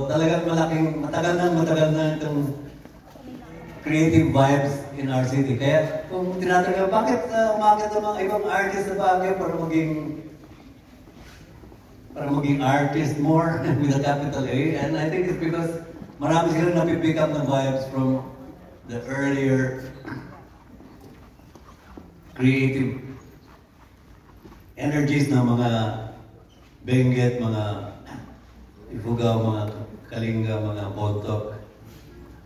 talagang matagal na itong creative vibes in our city. Kaya kung tinatanong, bakit umakit ang mga ibang artist sa Baguio para maging artist more with a capital A? And I think it's because marami silang napipick up ng vibes from the earlier creative energies ng mga Benguet, mga Ifugao, mga Kalinga, mga Bontoc,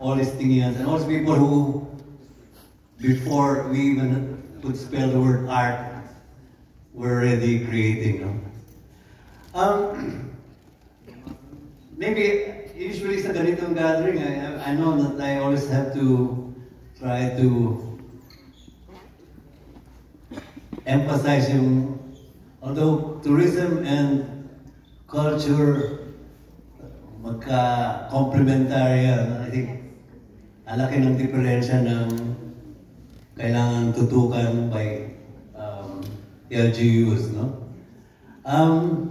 all these Tingians, and all these people who, before we even could spell the word art, were already creating. No? Maybe, usually sa ganitong gathering, I know that I always have to try to emphasize yung, although tourism and culture magka-complementary yan, I think ang laki ng diferensya ng kailangan tutukan by LGUs, no?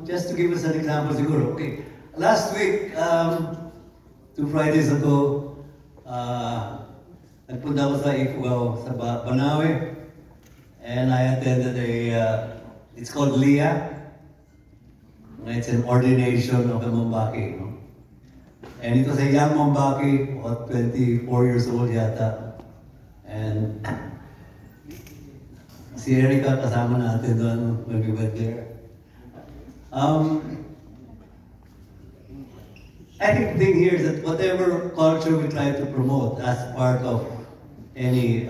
Just to give us an example siguro, okay. Last week, 2 Fridays ago, nagpunta ako sa Ifugao, sa Banawe, and I attended it's called LIA. It's an ordination of a Mombaki, no? And it was a young Mombaki, about 24 years old yata. And si Erica kasama natin doon when we went there. I think the thing here is that whatever culture we try to promote as part of any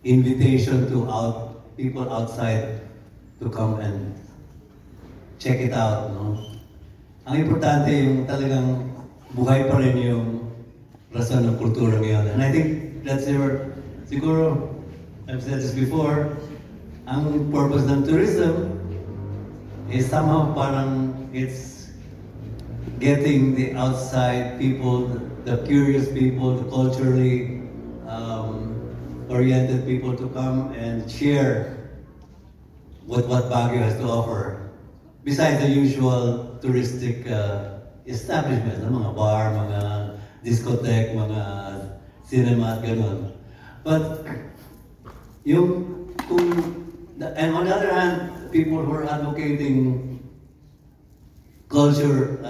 invitation to people outside to come and check it out, no? Ang importante yung talagang buhay pa rin yung rason ng kultura ngayon. And I think that's siguro, I've said this before, ang purpose ng tourism is somehow parang it's getting the outside people, the curious people, the culturally oriented people to come and share what Baguio has to offer. Besides the usual touristic establishments, mga bar, mga discotheque, mga cinema, gano'n. But and on the other hand, people who are advocating culture,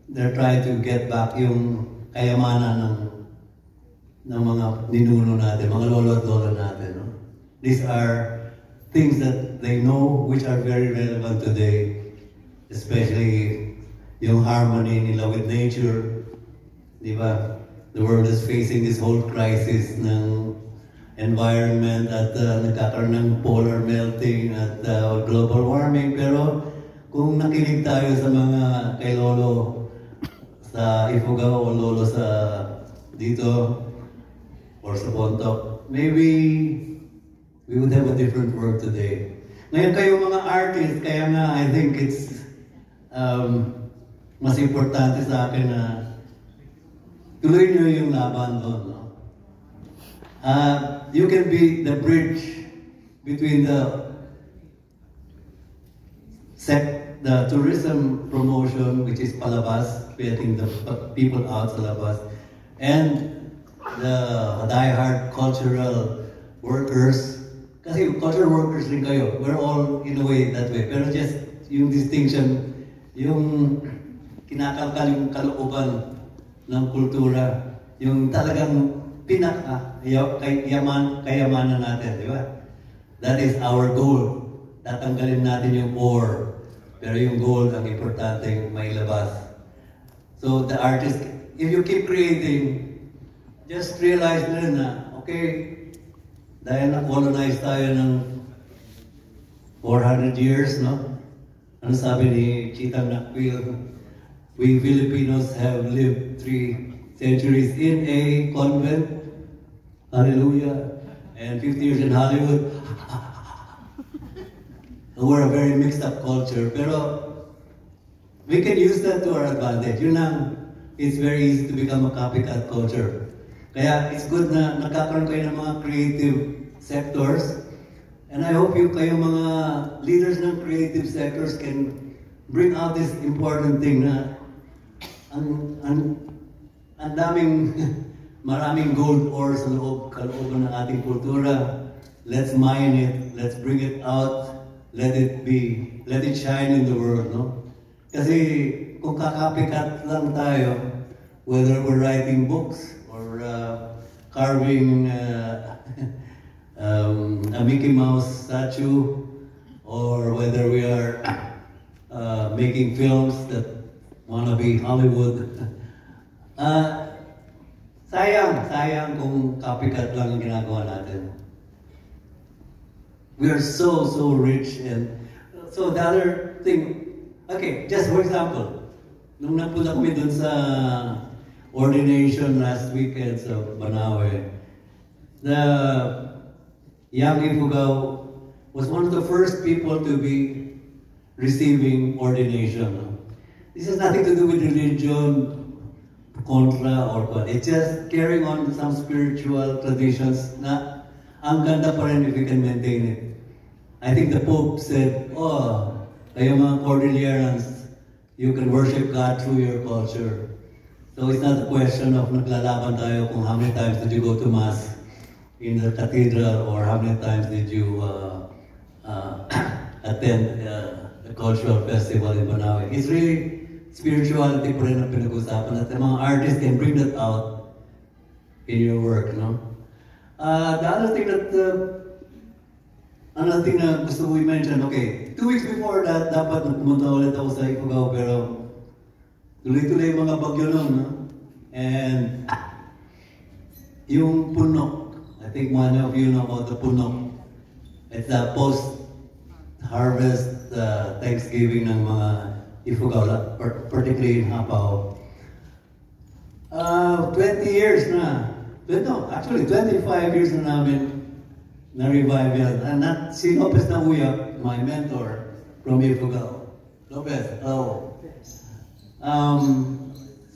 they're trying to get back yung kayamanan ng mga ninuno natin, mga lolo at lola natin. No? These are things that they know which are very relevant today, especially yung harmony nila with nature. Di ba? The world is facing this whole crisis ng environment at nagkakaroon ng polar melting at global warming. Pero kung nakinig tayo sa mga kay lolo sa Ifugao o lolo sa dito or sa Bontoc, maybe we would have a different world today. Ngayon kayo mga artists, kaya nga I think it's mas importante sa akin na tuloy nyo yung laban doon. No? You can be the bridge between the tourism promotion, which is palabas, getting the people out sa labas, and the die-hard cultural workers. Kasi cultural workers rin kayo. We're all in a way that way. Pero just yung distinction, yung kinakalkal yung kalooban ng kultura, yung talagang kayamanan natin, di ba? That is our goal. Tatanggalin natin yung ore. Pero yung goal ang importanteng mailabas. So the artist, if you keep creating, just realize na rin na, okay, dahil na-colonize tayo ng 400 years, no? Ano sabi ni Chitang Nakpil? We Filipinos have lived 3 centuries in a convent. Hallelujah. And 50 years in Hollywood. We're a very mixed up culture. Pero we can use that to our advantage. Yun lang, it's very easy to become a copycat culture. Kaya it's good na nagkakaroon kayo ng mga creative sectors. And I hope kayo mga leaders ng creative sectors can bring out this important thing na ang daming, maraming gold ore sa kalooban ng ating kultura. Let's mine it, let's bring it out, let it shine in the world, no? Kasi kung kakapikat lang tayo, whether we're writing books or carving a Mickey Mouse statue, or whether we are making films that wanna be Hollywood. Sayang kung copycat lang ang ginagawa natin. We are so rich, and so the other thing, okay, just for example, nung napunta kami dun sa ordination last weekend sa Banawe, the young Ifugao was one of the first people to be receiving ordination. This has nothing to do with religion, contra or what. It's just carrying on some spiritual traditions na ang ganda pa rin if we can maintain it. I think the Pope said, oh, kayo mga Cordillerans, you can worship God through your culture. So it's not a question of naglalaban tayo kung how many times did you go to Mass in the cathedral or how many times did you attend a cultural festival in Banawe. It's really spirituality pa rin ang pinag-usapan at the mga artists can bring that out in your work, no? The other thing that, another thing na gusto ko i-mention, okay, 2 weeks before that, dapat pumunta ulit ako sa Ifugao, pero tuloy-tuloy mga bagyo nun, no? And yung punok, I think one of you know about the punok. It's the post-harvest Thanksgiving ng mga Ifugao, particularly in Hapao. 20 years na. No, actually 25 years na namin na-revive yan. And si Lopez na Uyak, my mentor from Ifugao. Lopez, hello.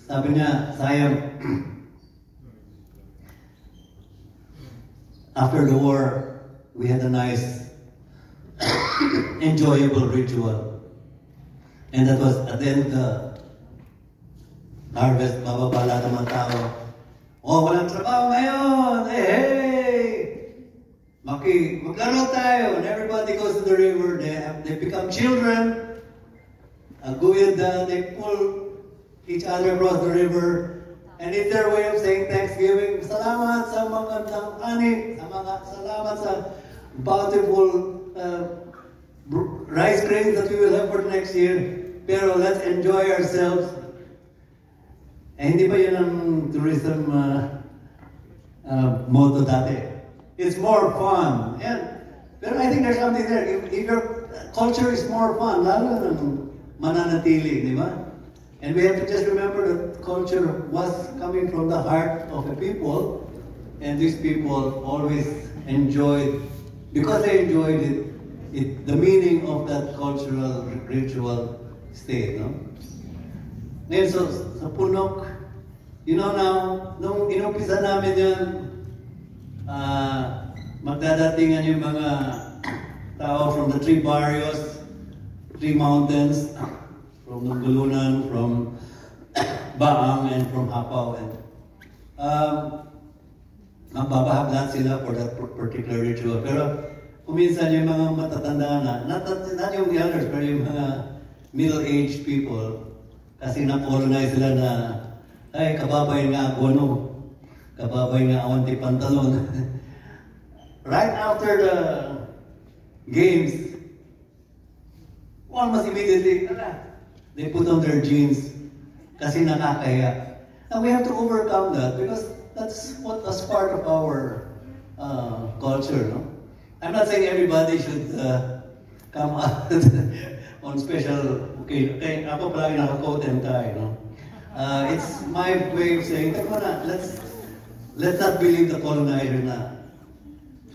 Sabi niya, sayang, after the war, we had a nice, enjoyable ritual. And that was at the end of the harvest, bababa lahat ng mga tao. Oh, walang trabaho ngayon! Hey! Maglaro tayo! And everybody goes to the river. They become children. They pull each other across the river. And it's their way of saying Thanksgiving. Salamat sa magandang ani. Salamat sa bountiful rice grains that we will have for next year. Pero let's enjoy ourselves. Eh, hindi ba yun ang tourism motto dati? It's more fun. And, pero I think there's something there. If your culture is more fun, lalo nang mananatili, di ba? And we have to just remember that culture was coming from the heart of the people, and these people always enjoyed, because they enjoyed it, the meaning of that cultural ritual state, no? Ngayon, sa punok, you know now, nung inumpisa namin yan, magdadatingan yung mga tao from the 3 barrios, 3 mountains, from Nungulunan, from Baang, and from Hapao. And magbabahaglan sila for that particular ritual. Pero kuminsan yung mga matatanda na, not yung elders, pero yung mga middle-aged people, kasi na-colonize sila na, ay, kababay nga ako, ano? Kababay nga awan di pantalon. Right after the games, almost immediately, they put on their jeans kasi nakakaya. And we have to overcome that because that's part of our culture, no? I'm not saying everybody should come out on special occasion. Okay, ako palagi naka-coat and tie, no? It's my way of saying, let's not believe the colonizer na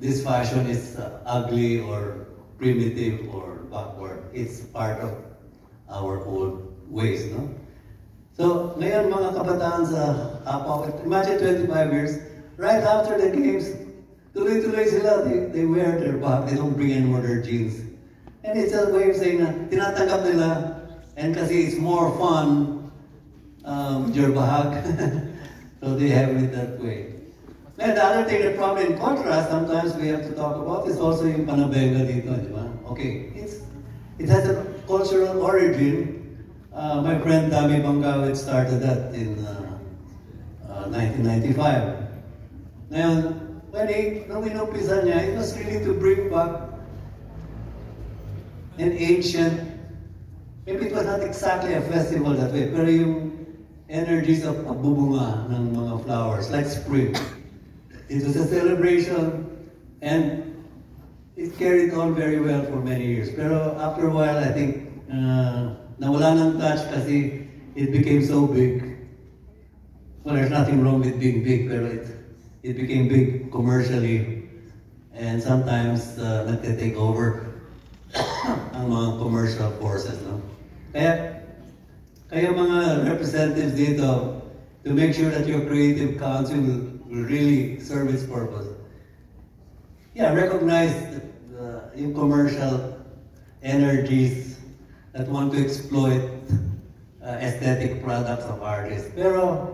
this fashion is ugly or primitive or backward. It's part of our old ways, no? So, ngayon mga kabataan sa Hapao, imagine 25 years, right after the games, tuloy-tuloy sila, they wear their bag, they don't bring anymore their jeans. And it's a way of saying na tinatanggap nila, and kasi it's more fun, with your bahag. So they have it that way. And the other thing that probably in contrast, sometimes we have to talk about is also yung panabenga dito, di ba? Okay, it has a cultural origin. My friend Dami Bangawit started that in 1995. Ngayon, nung inumpisa niya, it was really to bring back an ancient, maybe it was not exactly a festival that way, pero yung energies of pagbubunga ng mga flowers, like spring. It was a celebration, and it carried on very well for many years. Pero after a while, I think, nawala ng touch kasi it became so big. Well, there's nothing wrong with being big, pero it became big commercially, and sometimes nagte-take over ang mga commercial forces, no? Kaya mga representatives dito, to make sure that your creative council will really serve its purpose. Yeah, recognize yung commercial energies that want to exploit aesthetic products of artists. Pero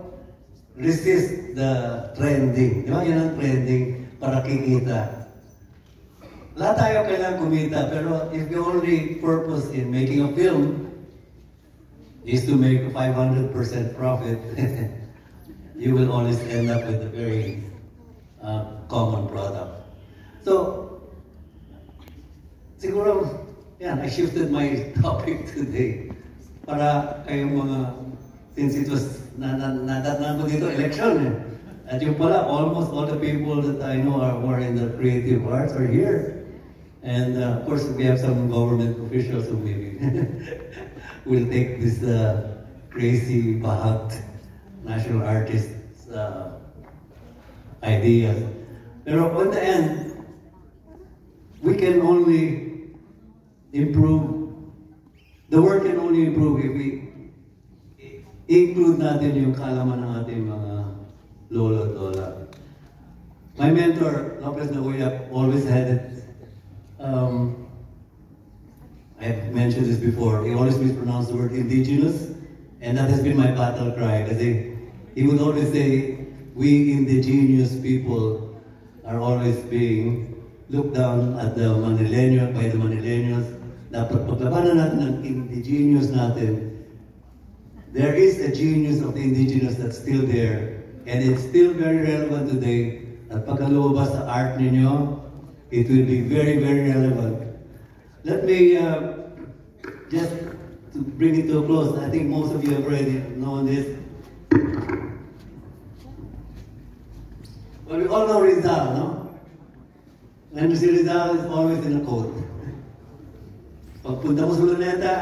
resist the trending. Di ba? Yan ang trending para kikita. Lahat tayo kailangan kumita, pero if the only purpose in making a film is to make a 500% profit, you will always end up with a very common product. So, siguro, yeah, I shifted my topic today para kayong mga, since it was, nadatnan ko dito, election eh. At yung pala, almost all the people that I know are in the creative arts are here. And of course, we have some government officials who maybe will take this crazy, bahag national artist's ideas. Pero in the end, we can only improve, the work can only improve if we include natin yung kaalaman ng ating mga lolo at lola. My mentor, Lopez Nagoya, always had it. I've mentioned this before, he always mispronounced the word indigenous, and that has been my battle cry. Kasi he would always say, we indigenous people are always being looked down at the Manileños, by the Manileños. Dapat paglabanan natin ng indigenous natin. There is a genius of the indigenous that's still there, and it's still very relevant today. At pagkalubas sa art ninyo, it will be very, very relevant. Let me just to bring it to a close. I think most of you have already known this. Well, we all know Rizal, no? And you see Rizal is always in a coat. Pagpunta mo sa Luneta,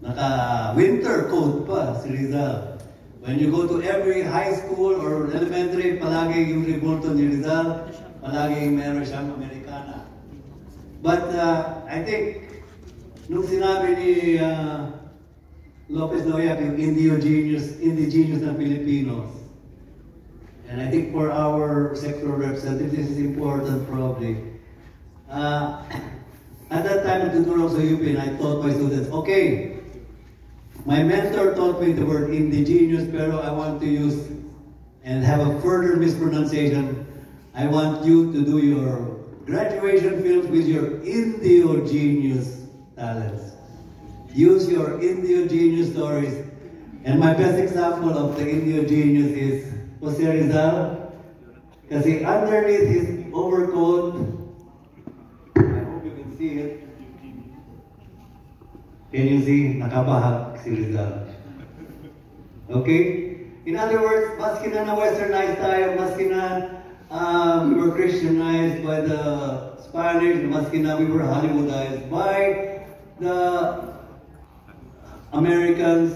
naka-winter coat pa si Rizal. When you go to every high school or elementary, palagi yung rebulto ni Rizal, palagi meron siyang Americana. But I think, nung sinabi ni Lopez Noyap, yung indigenous ng Filipinos, and I think for our sectoral representatives, this is important probably. At that time, nagtuturo ako sa UP, and I taught my students, okay, my mentor taught me the word indigenous, pero I want to use and have a further mispronunciation. I want you to do your graduation films with your indigenous talents. Use your indigenous stories. And my best example of the indigenous is Jose Rizal. Kasi underneath his overcoat, I hope you can see it. Can you see? Nakabahag si Rizal. Okay? In other words, maski na westernized tayo, maski na we were Christianized by the Spanish, maski na we were Hollywoodized by the Americans,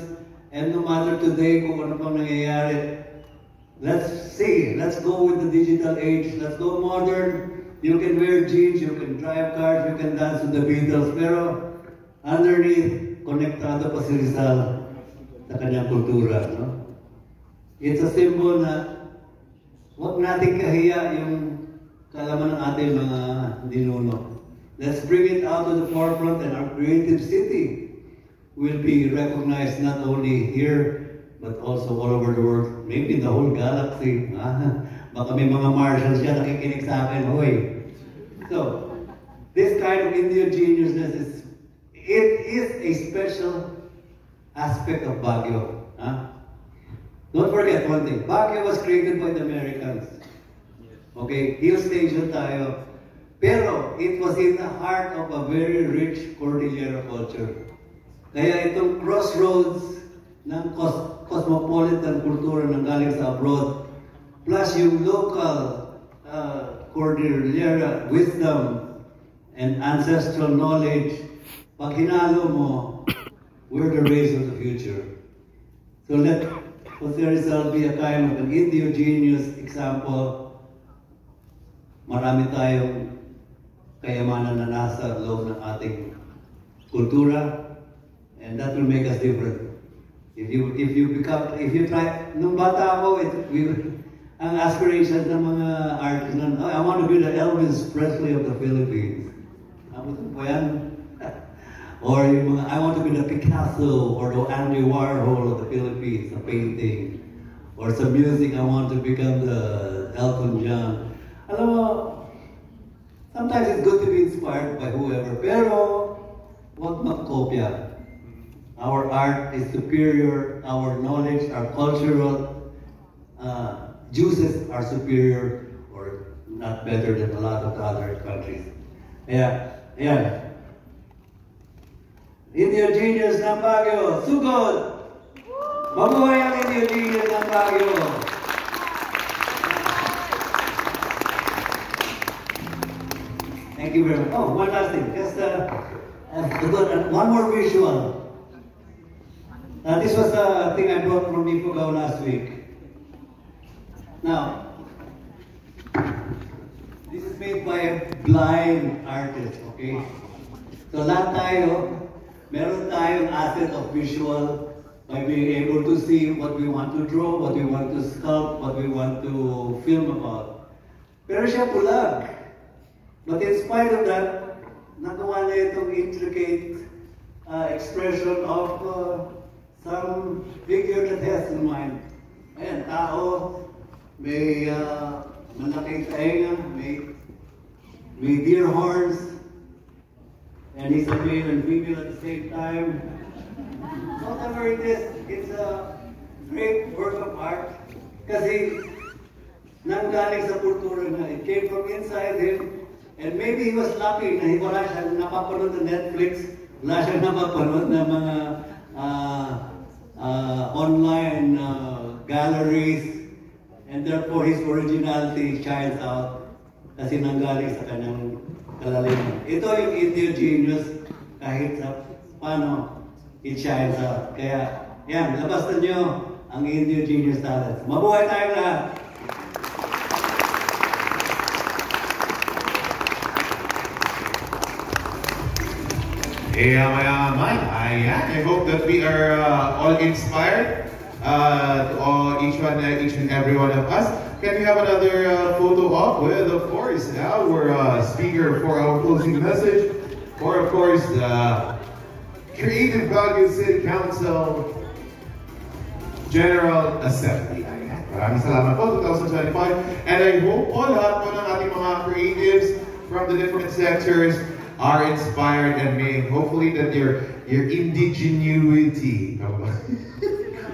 and no matter today kung ano pang nangyayari, let's see, let's go with the digital age, let's go modern. You can wear jeans, you can drive cars, you can dance with the Beatles, pero underneath, konektado pa si Rizal sa kanyang kultura, no? It's a symbol na huwag natin kahiya yung kaalaman ng ating mga ninuno. Let's bring it out to the forefront, and our creative city will be recognized not only here but also all over the world, maybe the whole galaxy. Baka may mga Martians dyan nakikinig sa akin, hoy. So, this kind of indigenousness is a special aspect of Baguio. Don't forget one thing, Baguio was created by the Americans. Okay, hill station tayo. Pero it was in the heart of a very rich Cordillera culture. Kaya itong crossroads ng cosmopolitan kultura ng galing sa abroad, plus yung local Cordillera wisdom and ancestral knowledge, pag hinalo mo, we're the race of the future. So let Jose Rizal be a kind of an indigenous example. Marami tayong kayamanan na nasa loob ng ating kultura, and that will make us different. If you try, nung bata ako, ang aspirations ng mga artists, I want to be the Elvis Presley of the Philippines. Tapos po yan. Or yung mga, I want to be the Picasso or the Andy Warhol of the Philippines, the painting. Or sa music, I want to become the Elton John. Alam mo, sometimes it's good to be inspired by whoever, pero huwag magkopya. Our art is superior, our knowledge, our cultural juices are superior or not better than a lot of the other countries. Kaya, ayan. Indigenous ng Baguio, sugod! Mabuhay ang Indigenous ng Baguio! Thank you very much. Oh, one last thing. Just one more visual. This was a thing I brought from Ifugao last week. Now, this is made by a blind artist, okay? So lahat tayo, meron tayong asset of visual by being able to see what we want to draw, what we want to sculpt, what we want to film about. Pero siya pulag. But in spite of that, nagawa niya itong intricate expression of some figure that has in mind. Ayan, tao, may malaking tainga, may deer horns, and he's a male and female at the same time. Whatever it is, it's a great work of art kasi nanggaling sa kultura na it came from inside him, and maybe he was lucky na wala siyang napapanood na Netflix, wala siyang napapanood na mga online galleries, and therefore his originality shines out kasi nanggaling sa kanyang kalaliman. Ito yung indigenous kahit sa paano it shines out. Kaya yan, labas na nyo ang indigenous talents. Mabuhay tayong lahat! I hope that we are all inspired, each and every one of us. Can we have another photo op with, of course, our speaker for our closing message, or of course, the Creative Baguio City Council General Assembly. Maraming salamat po, 2025. And I hope lahat po ng ating mga creatives from the different sectors are inspired and may hopefully that your indigenuity,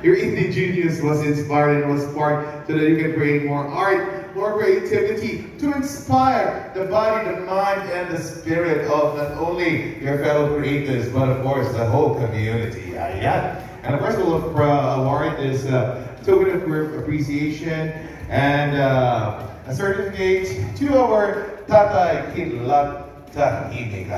your indigenous was inspired and was sparked so that you can create more art, more creativity to inspire the body, the mind, and the spirit of not only your fellow creators, but of course the whole community. And of course we'll award this token of appreciation and a certificate to our Tatay Kidlat Tahimik.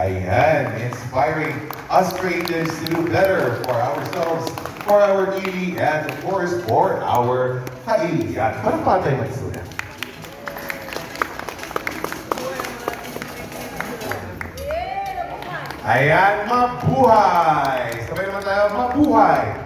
Inspiring us creators to do better for ourselves, for our TV, and of course for our kailian. Parang patay magsulat. Ayan, mabuhay! Sabay naman tayo, mabuhay!